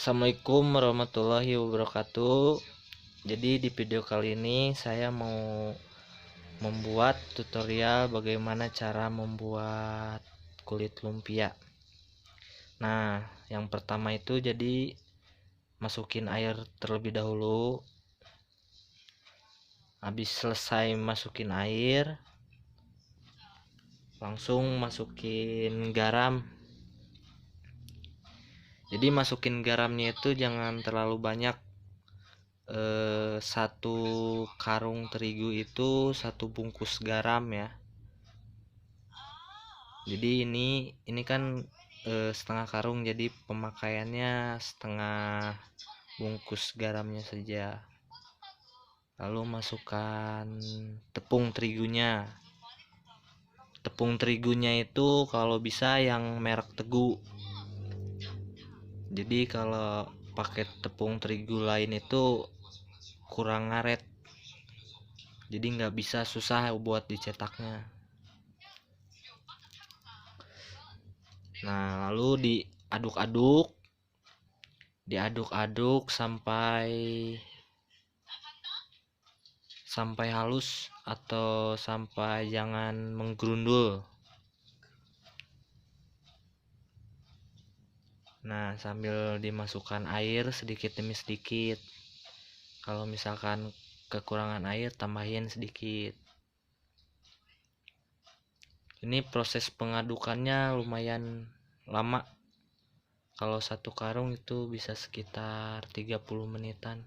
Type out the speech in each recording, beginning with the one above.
Assalamualaikum warahmatullahi wabarakatuh. Jadi di video kali ini saya mau membuat tutorial bagaimana cara membuat kulit lumpia. Nah, yang pertama itu jadi masukin air terlebih dahulu. Habis selesai masukin air, langsung masukin garam. Jadi masukin garamnya itu jangan terlalu banyak. Satu karung terigu itu satu bungkus garam ya. Jadi ini kan setengah karung, jadi pemakaiannya setengah bungkus garamnya saja. Lalu masukkan tepung terigunya. Tepung terigunya itu kalau bisa yang merek Teguh. Jadi kalau pakai tepung terigu lain itu kurang ngaret, jadi nggak bisa, susah buat dicetaknya. Nah, lalu diaduk-aduk sampai halus atau sampai jangan menggerundul. Nah, sambil dimasukkan air sedikit demi sedikit. Kalau misalkan kekurangan air, tambahin sedikit. Ini proses pengadukannya lumayan lama. Kalau satu karung itu bisa sekitar 30 menitan.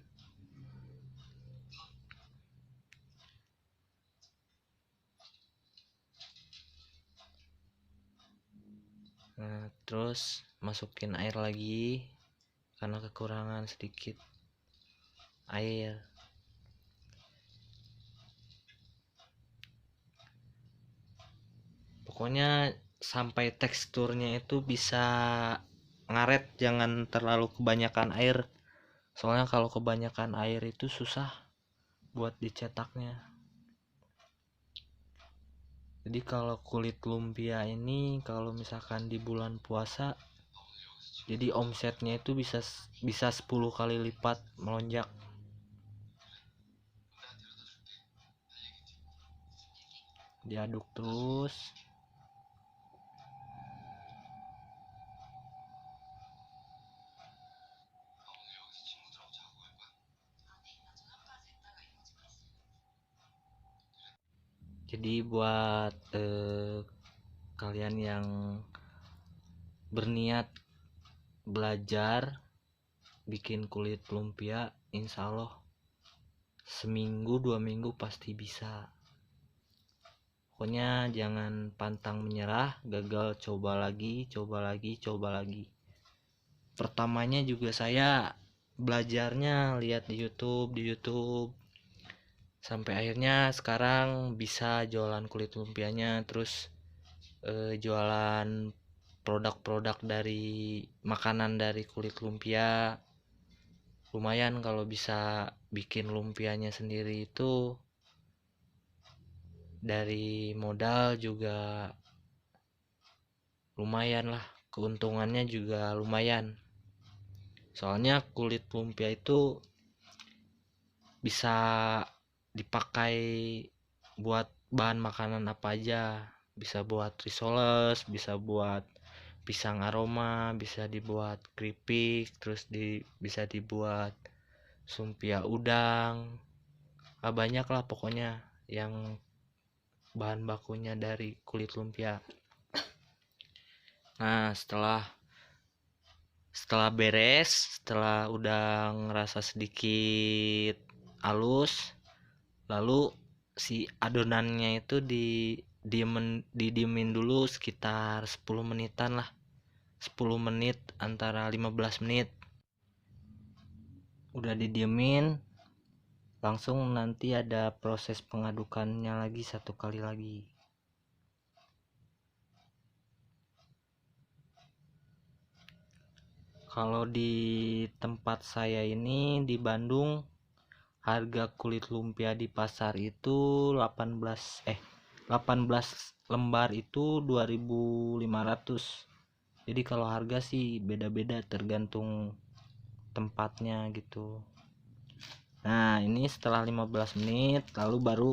Nah, terus masukin air lagi karena kekurangan sedikit air. Pokoknya sampai teksturnya itu bisa ngaret, jangan terlalu kebanyakan air. Soalnya kalau kebanyakan air itu susah buat dicetaknya. Jadi kalau kulit lumpia ini kalau misalkan di bulan puasa, jadi omsetnya itu bisa 10 kali lipat melonjak. Diaduk terus. Jadi buat kalian yang berniat belajar bikin kulit lumpia, insya Allah seminggu 2 minggu pasti bisa. Pokoknya jangan pantang menyerah, gagal coba lagi. Pertamanya juga saya belajarnya lihat di YouTube sampai akhirnya sekarang bisa jualan kulit lumpianya, terus jualan produk-produk dari makanan dari kulit lumpia. Lumayan kalau bisa bikin lumpianya sendiri itu, dari modal juga lumayan lah, keuntungannya juga lumayan. Soalnya kulit lumpia itu bisa dipakai buat bahan makanan apa aja. Bisa buat risoles, bisa buat pisang aroma, bisa dibuat keripik, terus bisa dibuat sumpia udang. Banyak lah pokoknya yang bahan bakunya dari kulit lumpia. Nah, setelah udah ngerasa sedikit halus, lalu si adonannya itu didiemin dulu sekitar 10 menitan lah. 10 menit antara 15 menit. Udah didiemin, langsung nanti ada proses pengadukannya lagi, satu kali lagi. Kalau di tempat saya ini di Bandung, harga kulit lumpia di pasar itu 18 lembar itu 2.500. Jadi kalau harga sih beda-beda tergantung tempatnya gitu. Nah, ini setelah 15 menit lalu baru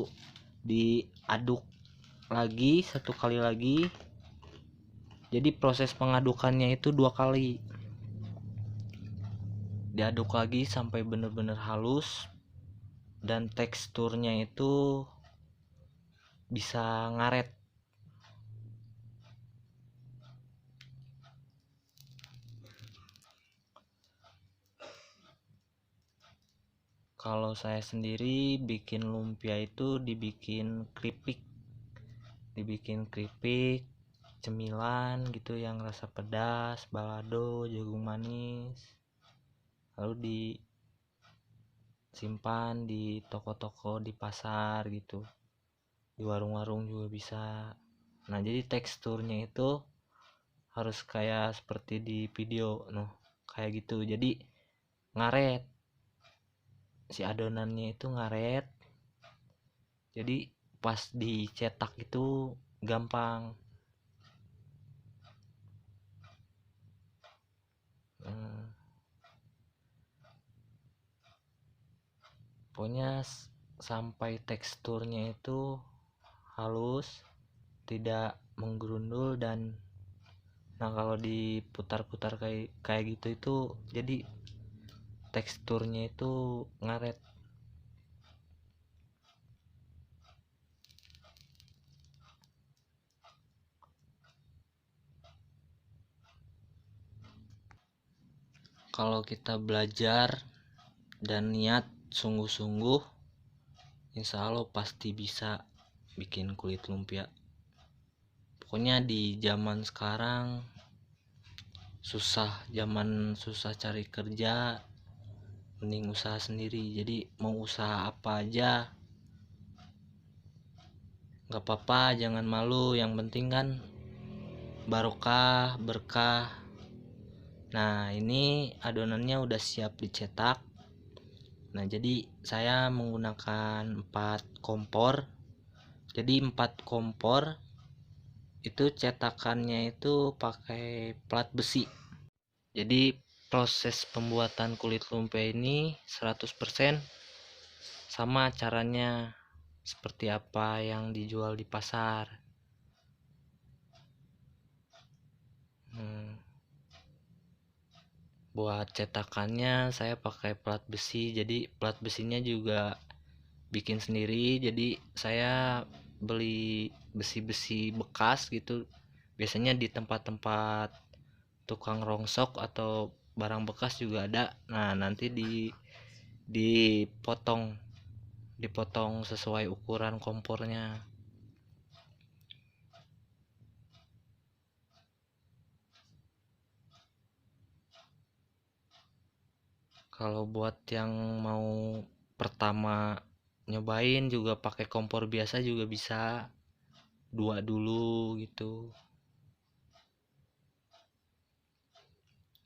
diaduk lagi 1 kali lagi. Jadi proses pengadukannya itu 2 kali. Diaduk lagi sampai benar-benar halus dan teksturnya itu bisa ngaret. Kalau saya sendiri bikin lumpia itu dibikin keripik, cemilan gitu yang rasa pedas, balado, jagung manis, lalu disimpan di toko-toko, di pasar gitu, di warung-warung juga bisa. Nah, jadi teksturnya itu harus kayak seperti di video kayak gitu. Jadi ngaret, si adonannya itu ngaret, jadi pas dicetak itu gampang. Pokoknya sampai teksturnya itu halus, tidak menggerundul, dan kalau diputar-putar kayak gitu itu jadi teksturnya itu ngaret. Kalau kita belajar dan niat sungguh-sungguh, insya Allah pasti bisa bikin kulit lumpia. Pokoknya di zaman sekarang susah cari kerja, mending usaha sendiri. Jadi mau usaha apa aja nggak apa-apa, jangan malu, yang penting kan barokah, berkah. Nah, ini adonannya udah siap dicetak. Nah, jadi saya menggunakan 4 kompor. Jadi 4 kompor itu cetakannya itu pakai plat besi. Jadi proses pembuatan kulit lumpia ini 100% sama caranya seperti apa yang dijual di pasar. Buat cetakannya saya pakai plat besi, jadi plat besinya juga bikin sendiri. Jadi saya beli besi-besi bekas gitu, biasanya di tempat-tempat tukang rongsok atau barang bekas juga ada. Nah, nanti dipotong dipotong sesuai ukuran kompornya. Kalau buat yang mau pertama nyobain juga pakai kompor biasa juga bisa, 2 dulu gitu.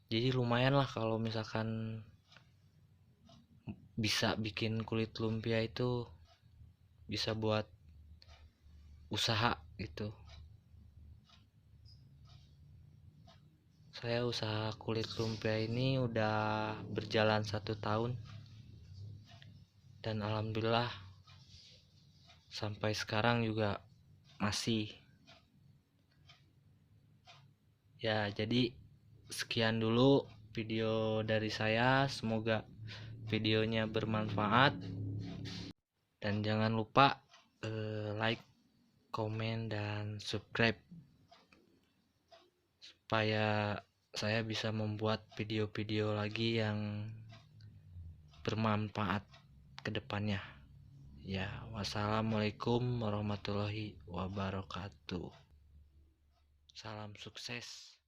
Jadi lumayan lah kalau misalkan bisa bikin kulit lumpia itu bisa buat usaha gitu. Saya usaha kulit lumpia ini udah berjalan 1 tahun, dan alhamdulillah sampai sekarang juga masih. Ya, jadi sekian dulu video dari saya, semoga videonya bermanfaat, dan jangan lupa like, komen, dan subscribe supaya saya bisa membuat video-video lagi yang bermanfaat ke depannya. Ya, wassalamualaikum warahmatullahi wabarakatuh. Salam sukses.